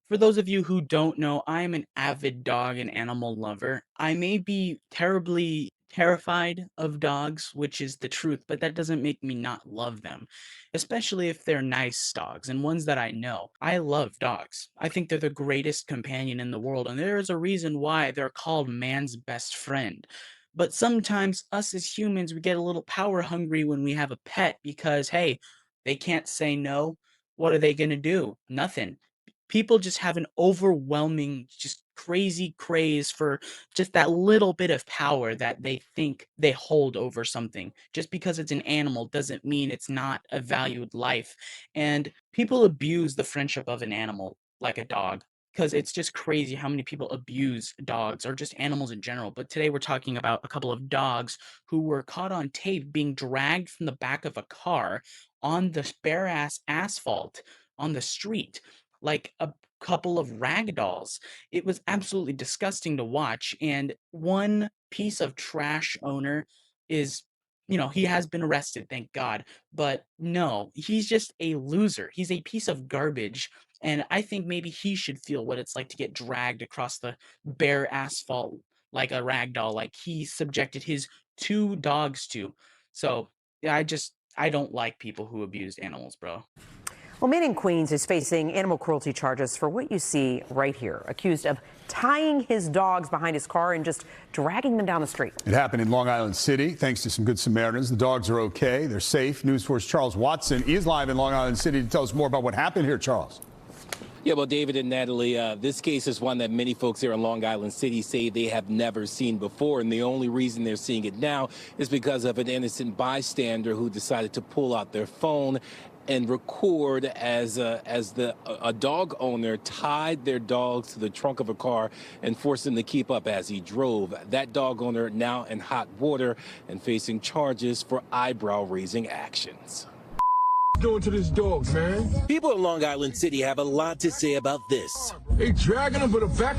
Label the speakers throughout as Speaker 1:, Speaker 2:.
Speaker 1: For those of you who don't know, I am an avid dog and animal lover. I may be terribly terrified of dogs, which is the truth, but that doesn't make me not love them, especially if they're nice dogs and ones that I know. I love dogs. I think they're the greatest companion in the world, and there is a reason why they're called man's best friend. But sometimes us as humans, we get a little power hungry when we have a pet because, hey, they can't say no. What are they going to do? Nothing. People just have an overwhelming, just crazy craze for just that little bit of power that they think they hold over something. Just because it's an animal doesn't mean it's not a valued life. And people abuse the friendship of an animal like a dog because it's just crazy how many people abuse dogs or just animals in general. But today we're talking about a couple of dogs who were caught on tape being dragged from the back of a car on the bare ass asphalt on the street like a couple of rag dolls. It was absolutely disgusting to watch, and one piece of trash owner is he has been arrested, thank God, but no, he's just a loser. He's a piece of garbage, and I think maybe he should feel what it's like to get dragged across the bare asphalt like a rag doll, like he subjected his 2 dogs to. So, yeah, I don't like people who abuse animals, bro.
Speaker 2: Well, man in Queens is facing animal cruelty charges for what you see right here, accused of tying his dogs behind his car and just dragging them down the street.
Speaker 3: It happened in Long Island City, thanks to some good Samaritans. The dogs are okay. They're safe. News 4's Charles Watson is live in Long Island City to tell us more about what happened here, Charles.
Speaker 4: Yeah, well, David and Natalie, this case is one that many folks here in Long Island City say they have never seen before. And the only reason they're seeing it now is because of an innocent bystander who decided to pull out their phone and record as a dog owner tied their dogs to the trunk of a car and forced them to keep up as he drove. That dog owner now in hot water and facing charges for eyebrow-raising actions.
Speaker 5: Doing to this dog, man?
Speaker 4: People in Long Island City have a lot to say about this.
Speaker 5: They dragging him for the back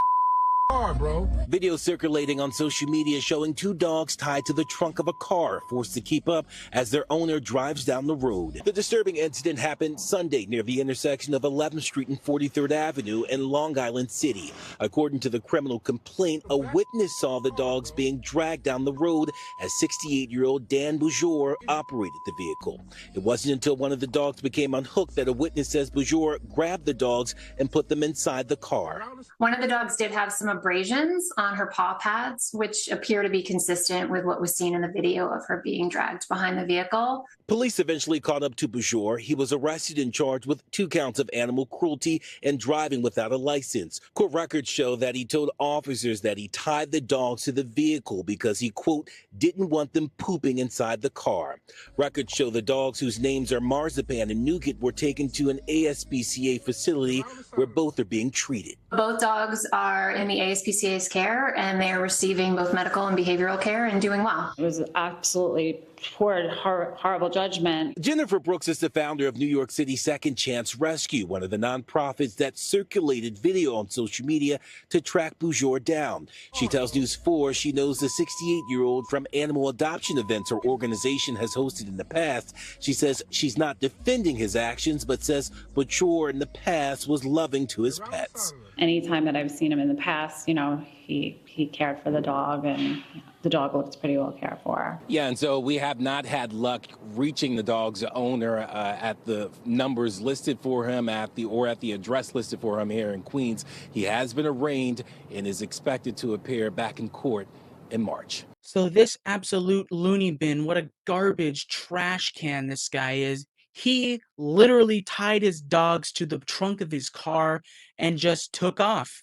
Speaker 5: car, bro.
Speaker 4: Video circulating on social media showing 2 dogs tied to the trunk of a car, forced to keep up as their owner drives down the road. The disturbing incident happened Sunday near the intersection of 11th Street and 43rd Avenue in Long Island City. According to the criminal complaint, a witness saw the dogs being dragged down the road as 68-year-old Dan Boujour operated the vehicle. It wasn't until one of the dogs became unhooked that a witness says Boujour grabbed the dogs and put them inside the car.
Speaker 6: One of the dogs did have some abrasions on her paw pads, which appear to be consistent with what was seen in the video of her being dragged behind the vehicle.
Speaker 4: Police eventually caught up to Boujour. He was arrested and charged with 2 counts of animal cruelty and driving without a license. Court records show that he told officers that he tied the dogs to the vehicle because he, quote, didn't want them pooping inside the car. Records show the dogs, whose names are Marzipan and Nougat, were taken to an ASPCA facility where both are being treated.
Speaker 6: Both dogs are in the ASPCA's care, and they are receiving both medical and behavioral care and doing well.
Speaker 7: It was absolutely poor, horrible judgment.
Speaker 4: Jennifer Brooks is the founder of New York City Second Chance Rescue, one of the nonprofits that circulated video on social media to track Boujour down. She tells News 4 she knows the 68-year-old from animal adoption events her organization has hosted in the past. She says she's not defending his actions, but says Boujour in the past was loving to his pets.
Speaker 7: Anytime that I've seen him in the past, he cared for the dog, and the dog looks pretty well cared for.
Speaker 4: Yeah, and so we have not had luck reaching the dog's owner at the numbers listed for him at the address listed for him here in Queens. He has been arraigned and is expected to appear back in court in March.
Speaker 1: So this absolute loony bin, what a garbage trash can this guy is. He literally tied his dogs to the trunk of his car and just took off.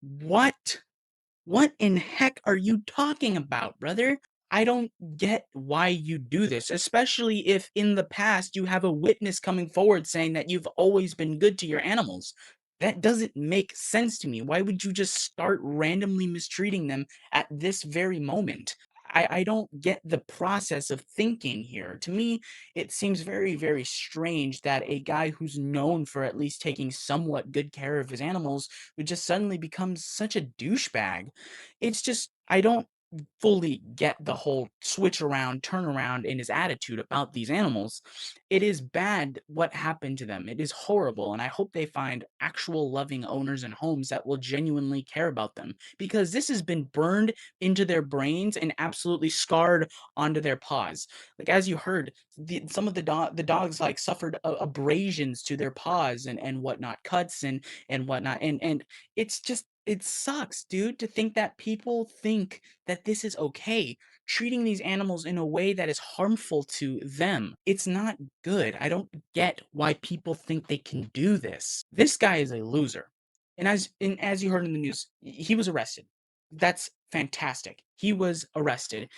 Speaker 1: What? What in heck are you talking about, brother? I don't get why you do this, especially if in the past you have a witness coming forward saying that you've always been good to your animals. That doesn't make sense to me. Why would you just start randomly mistreating them at this very moment? I don't get the process of thinking here. To me, it seems very, very strange that a guy who's known for at least taking somewhat good care of his animals would just suddenly become such a douchebag. It's just, I don't fully get the whole switch around, turn around in his attitude about these animals. It is bad what happened to them. It is horrible. And I hope they find actual loving owners and homes that will genuinely care about them, because this has been burned into their brains and absolutely scarred onto their paws. Like, as you heard, some of the dogs like suffered abrasions to their paws and whatnot, cuts and whatnot. And it's just, it sucks, dude, to think that people think that this is okay. Treating these animals in a way that is harmful to them. It's not good. I don't get why people think they can do this. This guy is a loser. And as you heard in the news, he was arrested. That's fantastic. He was arrested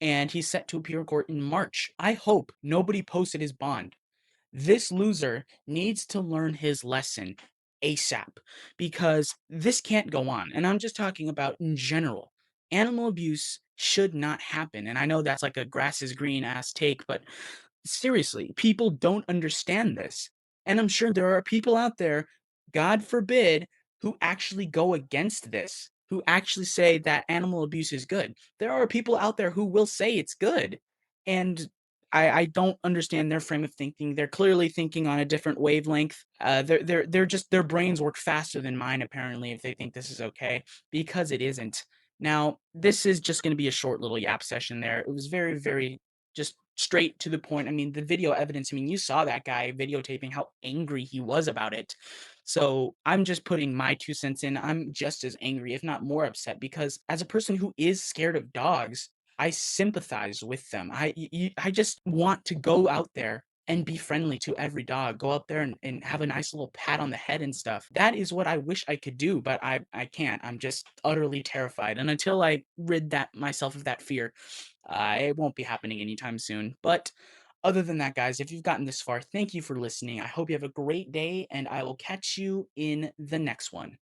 Speaker 1: and he's set to appear in court in March. I hope nobody posted his bond. This loser needs to learn his lesson ASAP, because this can't go on. And I'm just talking about in general. Animal abuse should not happen. And I know that's like a grass is green ass take, but seriously, people don't understand this. And I'm sure there are people out there, God forbid, who actually go against this, who actually say that animal abuse is good. There are people out there who will say it's good. And I don't understand their frame of thinking. They're clearly thinking on a different wavelength. They're just, their brains work faster than mine, apparently, if they think this is okay, because it isn't. Now, this is just going to be a short little yap session there. It was very, very just straight to the point. I mean, the video evidence, I mean, you saw that guy videotaping how angry he was about it. So I'm just putting my 2 cents in. I'm just as angry, if not more upset, because as a person who is scared of dogs, I sympathize with them. I just want to go out there and be friendly to every dog. Go out there and have a nice little pat on the head and stuff. That is what I wish I could do, but I can't. I'm just utterly terrified. And until I rid that myself of that fear, it won't be happening anytime soon. But other than that, guys, if you've gotten this far, thank you for listening. I hope you have a great day, and I will catch you in the next one.